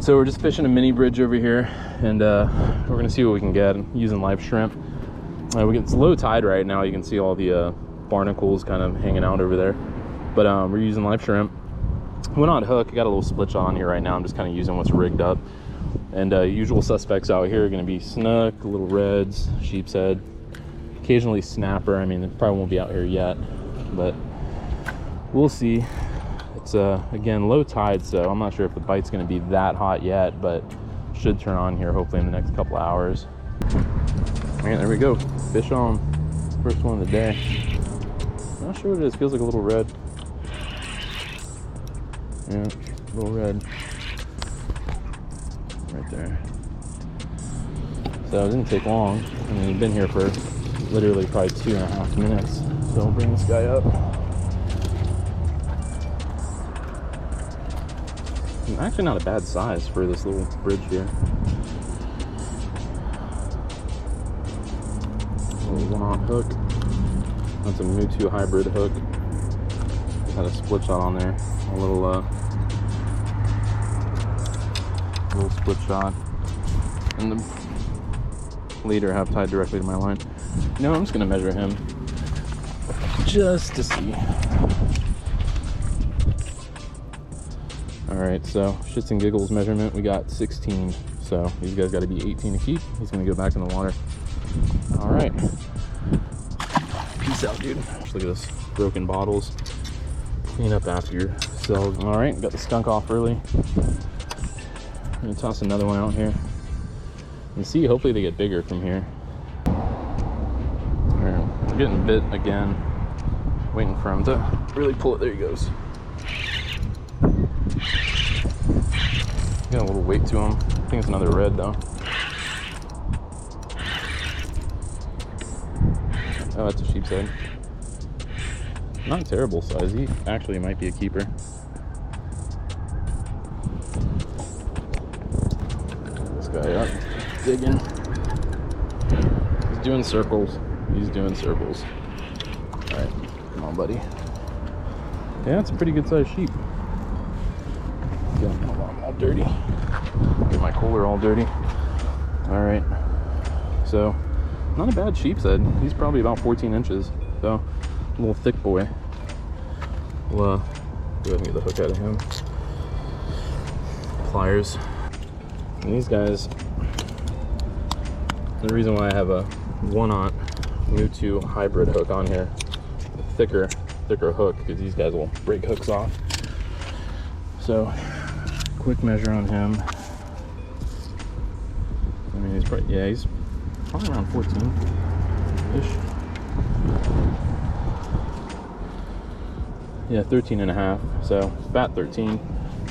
So we're just fishing a mini bridge over here, and we're gonna see what we can get using live shrimp. It's low tide right now. You can see all the barnacles kind of hanging out over there, but we're using live shrimp. Went on hook. I got a little split shot on here right now. I'm just kind of using what's rigged up, and usual suspects out here are going to be snook, little reds, sheepshead, occasionally snapper. I mean, it probably won't be out here yet, but we'll see. It's again low tide, so I'm not sure if the bite's going to be that hot yet, but should turn on here hopefully in the next couple of hours. All right, there we go. Fish on. First one of the day. Not sure what it is. Feels like a little red. Yeah, a little red. Right there. So it didn't take long. I mean, we've been here for literally probably 2.5 minutes. So I'll bring this guy up. Actually not a bad size for this little bridge here. Little one-aught hook. That's a Mewtwo hybrid hook. Just had a split shot on there. A little split shot. And the leader I have tied directly to my line. No, I'm just gonna measure him just to see. All right, so shits and giggles measurement, we got 16. So these guys got to be 18 to keep. He's gonna go back in the water. All right. Peace out, dude. Look at this, broken bottles. Clean up after yourselves. All right, got the skunk off early. I'm gonna toss another one out here and see. Hopefully they get bigger from here. All right, we're getting bit again. Waiting for him to really pull it. There he goes. Got a little weight to him. I think it's another red though. Oh, that's a sheepshead. Not terrible size. He actually might be a keeper. This guy up, digging. He's doing circles. He's doing circles. All right, come on, buddy. Yeah, it's a pretty good sized sheep. Yeah, I'm all dirty. Get my cooler all dirty. All right, so not a bad sheepshead. He's probably about 14 inches, so a little thick boy. We'll go ahead and get the hook out of him. Pliers. And these guys, the reason why I have a one-aught Mewtwo hybrid hook on here, a thicker hook, because these guys will break hooks off. So, quick measure on him. I mean, he's probably around 14-ish. Yeah, 13.5. So about 13,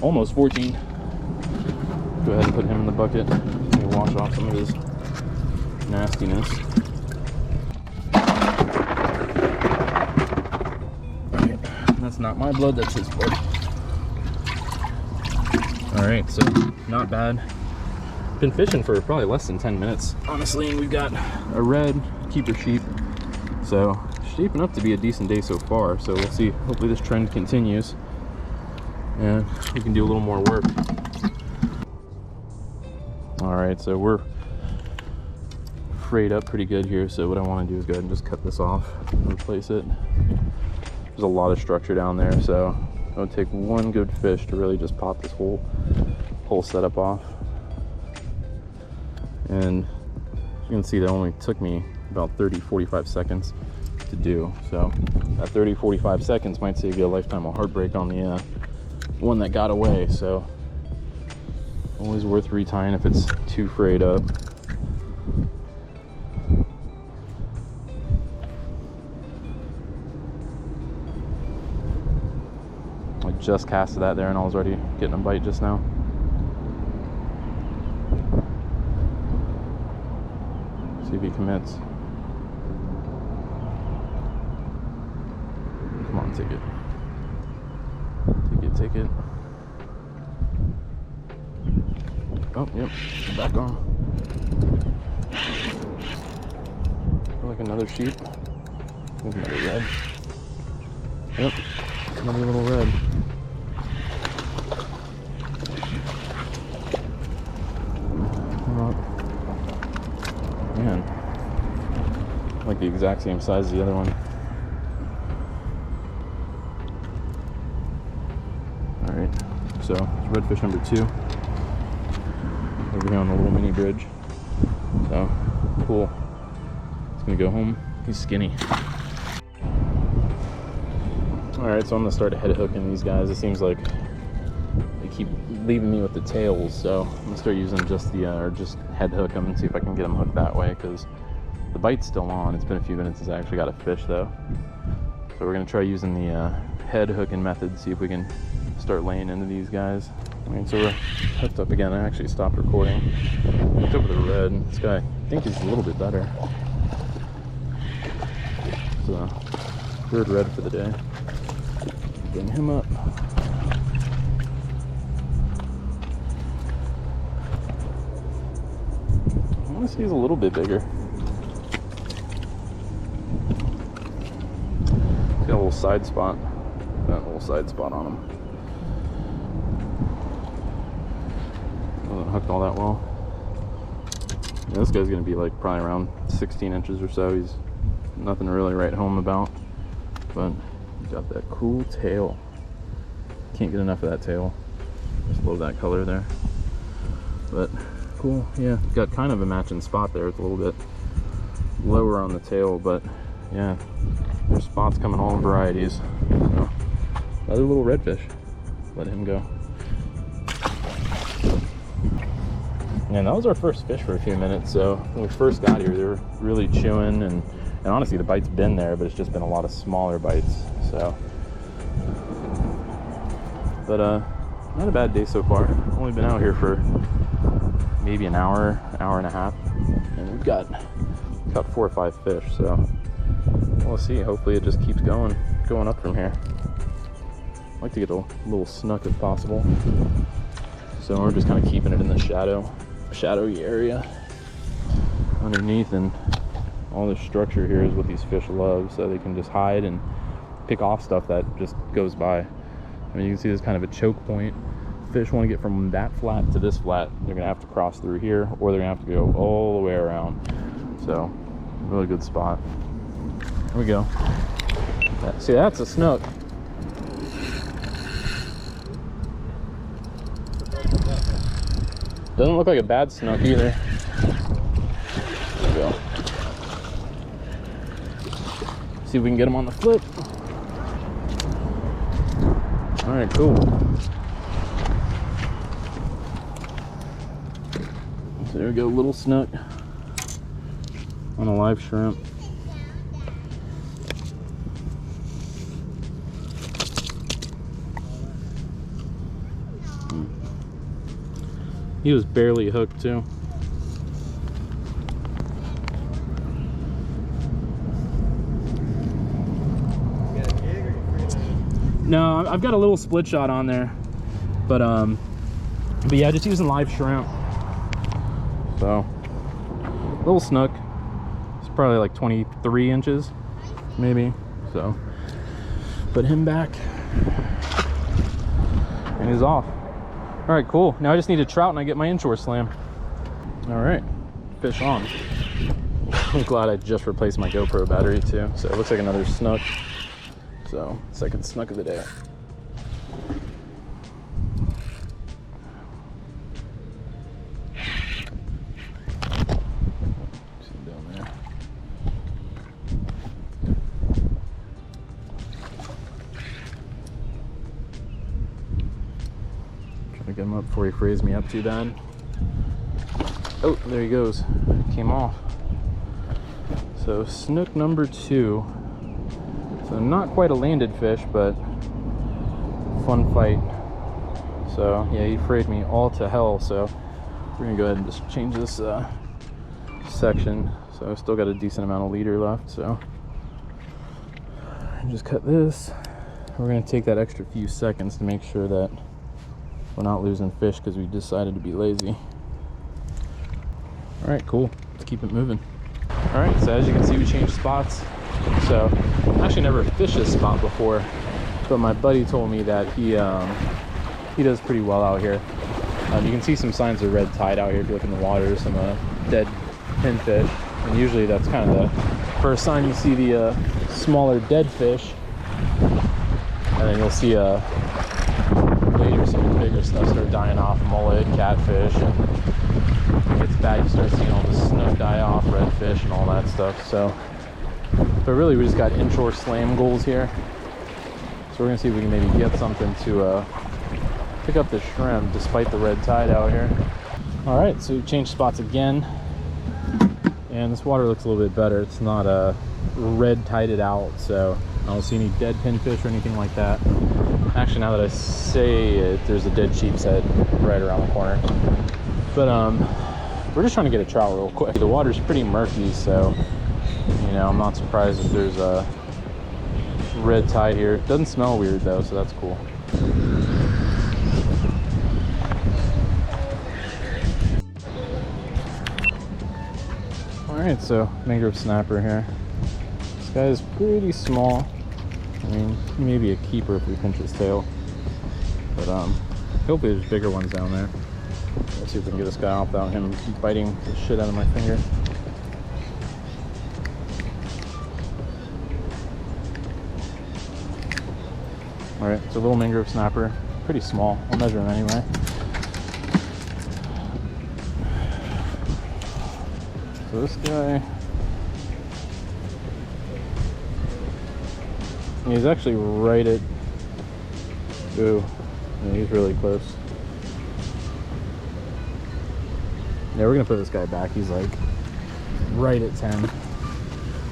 almost 14. Go ahead and put him in the bucket. Let me wash off some of his nastiness. Alright, that's not my blood, that's his blood. Alright, so not bad. Been fishing for probably less than 10 minutes, honestly, and we've got a red keeper sheep. So shaping up to be a decent day so far. So we'll see. Hopefully this trend continues and we can do a little more work. All right, so we're frayed up pretty good here. So what I want to do is go ahead and just cut this off and replace it. There's a lot of structure down there, so it'll take one good fish to really just pop this whole setup off. And you can see that only took me about 30-45 seconds to do. So that 30-45 seconds might save you a lifetime of heartbreak on the one that got away. So always worth retying if it's too frayed up. I just casted that there and I was already getting a bite just now. See if he commits. Come on, take it. Take it. Oh, yep. Back on. Like another sheep. There's another red. Yep. Another little red. the exact same size as the other one. All right, so it's redfish number 2 over here on the little mini bridge. So cool. He's gonna go home. He's skinny. All right, so I'm gonna start head hooking these guys. It seems like they keep leaving me with the tails, so I'm gonna start using just the or just head hook them and see if I can get them hooked that way, because the bite's still on. It's been a few minutes since I actually got a fish though. So we're gonna try using the head hooking method, see if we can start laying into these guys. All right, so we're hooked up again. I actually stopped recording. Hooked up with a red. This guy, I think he's a little bit better. So third red for the day. Bring him up. I want to see he's a little bit bigger. He's got a little side spot. Got a little side spot on him. Wasn't hooked all that well. Yeah, this guy's gonna be like probably around 16 inches or so. He's nothing to really write home about, but he's got that cool tail. Can't get enough of that tail. Just love that color there. But cool, yeah, got kind of a matching spot there. It's a little bit lower on the tail, but yeah, there's spots coming all in varieties. So, another little redfish. Let him go. And that was our first fish for a few minutes. So when we first got here, they were really chewing, and honestly the bite's been there, but it's just been a lot of smaller bites. So, but not a bad day so far. Only been out here for maybe an hour and a half, and we've got 4 or 5 fish. So we'll see. Hopefully it just keeps going up from here. I'd like to get a little snook if possible. So we're just kind of keeping it in the shadowy area underneath, and all this structure here is what these fish love, so they can just hide and pick off stuff that just goes by. I mean, you can see there's kind of a choke point. Fish want to get from that flat to this flat, they're gonna have to cross through here, or they're gonna have to go all the way around. So really good spot. Here we go. See, that's a snook. Doesn't look like a bad snook either. There we go. See if we can get him on the flip. All right, cool. So there we go, little snook on a live shrimp. He was barely hooked too. No, I've got a little split shot on there, but yeah, just using live shrimp. So little snook. It's probably like 23 inches, maybe. So put him back, and he's off. All right, cool. Now I just need a trout and I get my inshore slam. All right, fish on. I'm glad I just replaced my GoPro battery too. So it looks like another snook. So second snook of the day. See him down there. Get him up before he frays me up too bad. Oh, there he goes. Came off. So snook number 2. So not quite a landed fish, but fun fight. So yeah, he frayed me all to hell. So we're gonna go ahead and just change this section. So I've still got a decent amount of leader left. So just cut this. We're gonna take that extra few seconds to make sure that we're not losing fish because we decided to be lazy. All right, cool. Let's keep it moving. All right, so as you can see, we changed spots. So I actually never fished this spot before, but my buddy told me that he does pretty well out here. You can see some signs of red tide out here if you look in the water, some dead pinfish, and usually that's kind of first sign you see the smaller dead fish, and then you'll see later some of the bigger stuff start dying off, mullet, catfish, and when it gets bad you start seeing all the snook die off, redfish, and all that stuff. So, but really we just got inshore slam gulls here, so we're gonna see if we can maybe get something to pick up the shrimp despite the red tide out here. All right, so we changed spots again, and this water looks a little bit better. It's not red tided out, so I don't see any dead pinfish or anything like that. Actually, now that I say it, there's a dead sheepshead right around the corner. But we're just trying to get a trout real quick. The water's pretty murky, so you know, I'm not surprised if there's a red tide here. It doesn't smell weird though, so that's cool. All right, so mangrove snapper here. This guy is pretty small. I mean, he may be a keeper if we pinch his tail, but hopefully there's bigger ones down there. Let's see if we can get this guy off without him biting the shit out of my finger. All right, it's a little mangrove snapper, pretty small. I'll measure him anyway. So this guy, he's actually right at, ooh, yeah, he's really close. Yeah, we're gonna put this guy back. He's like right at 10.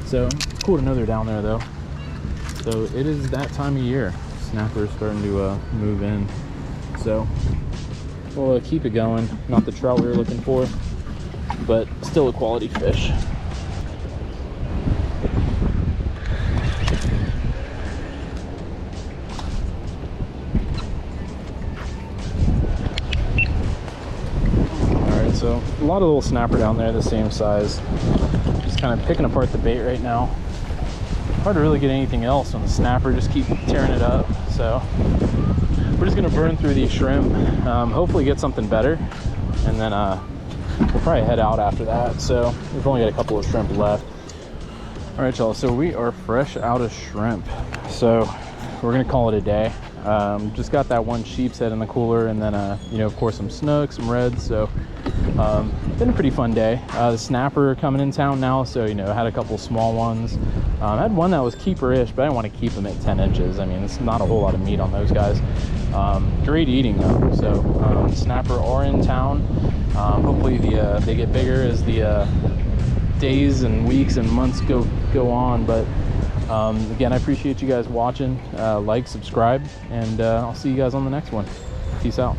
So cool to know they're down there though. So it is that time of year. Snappers starting to move in. So we'll keep it going. Not the trout we were looking for, but still a quality fish. Alright, so a lot of little snapper down there the same size. Just kind of picking apart the bait right now. Hard to really get anything else on the snapper, just keep tearing it up. So we're just gonna burn through these shrimp, hopefully get something better, and then we'll probably head out after that. So we've only got a couple of shrimp left. All right, y'all, so we are fresh out of shrimp, so we're gonna call it a day. Just got that one sheepshead in the cooler, and then you know, of course, some snook, some reds. So been a pretty fun day. The snapper coming in town now, so you know, had a couple small ones. I had one that was keeper-ish, but I didn't want to keep them at 10 inches. I mean, it's not a whole lot of meat on those guys. Great eating though. So snapper are in town. Hopefully they get bigger as the days and weeks and months go on. But again, I appreciate you guys watching. Like, subscribe, and I'll see you guys on the next one. Peace out.